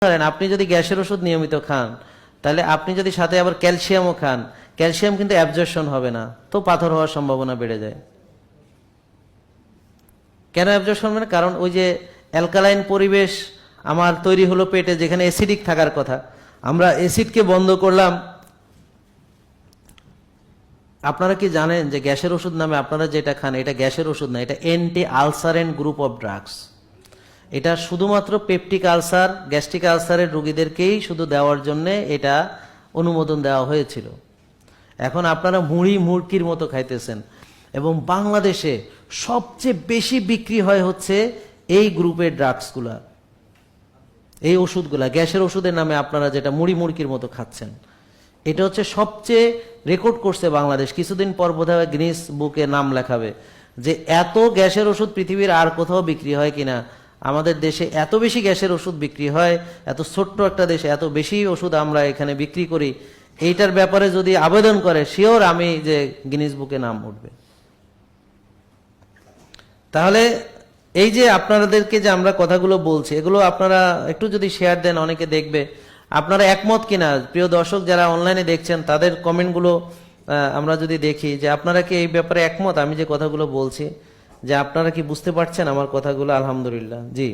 ধরেন আপনি যদি গ্যাসের ওষুধ নিয়মিত খান, তাহলে আপনি যদি সাথে আবার ক্যালসিয়ামও খান, ক্যালসিয়াম কিন্তু অ্যাবজর্পশন হবে না, তো পাথর হওয়ার সম্ভাবনা বেড়ে যায়। কেন অ্যাবজর্পশন হবে না? কারণ ওই যে অ্যালকালাইন পরিবেশ আমার তৈরি হলো পেটে, যেখানে অ্যাসিডিক থাকার কথা, আমরা অ্যাসিডকে বন্ধ করলাম। আপনারা কি জানেন যে গ্যাসের ওষুধ নামে আপনারা যেটা খান এটা গ্যাসের ওষুধ না, এটা অ্যান্টি আলসারেন্ট গ্রুপ অফ ড্রাগস। এটা শুধুমাত্র পেপটিক আলসার, গ্যাস্ট্রিক আলসারের রোগীদেরকেই শুধু দেওয়ার জন্য এটা অনুমোদন দেওয়া হয়েছিল। এখন আপনারা মুড়ি মুড়কির মতো খাইতেছেন, এবং বাংলাদেশে সবচেয়ে বেশি বিক্রি হয় হচ্ছে এই গ্রুপের ড্রাগসগুলা, এই ওষুধগুলা, গ্যাসের ওষুধের নামে আপনারা যেটা মুড়ি মুড়কির মতো খাচ্ছেন, এটা হচ্ছে সবচেয়ে রেকর্ড করছে বাংলাদেশ। কিছুদিন পর বোধহয় গিনিস বুকে নাম লেখাবে যে এত গ্যাসের ওষুধ পৃথিবীর আর কোথাও বিক্রি হয় কিনা। আমাদের দেশে এত বেশি গ্যাসের ওষুধ বিক্রি হয়, এত ছোট্ট একটা দেশে এত বেশি ওষুধ আমরা এখানে বিক্রি করি, এইটার ব্যাপারে যদি আবেদন করে শিওর আমি যে গিনিস বুকে নাম উঠবে। তাহলে এই যে আপনাদেরকে যে আমরা কথাগুলো বলছি, এগুলো আপনারা একটু যদি শেয়ার দেন, অনেকে দেখবে। আপনারা একমত কিনা প্রিয় দর্শক যারা অনলাইনে দেখছেন, তাদের কমেন্টগুলো আমরা যদি দেখি যে আপনারা কি এই ব্যাপারে একমত, আমি যে কথাগুলো বলছি, যে আপনারা কি বুঝতে পারছেন আমার কথাগুলো? আলহামদুলিল্লাহ, জি।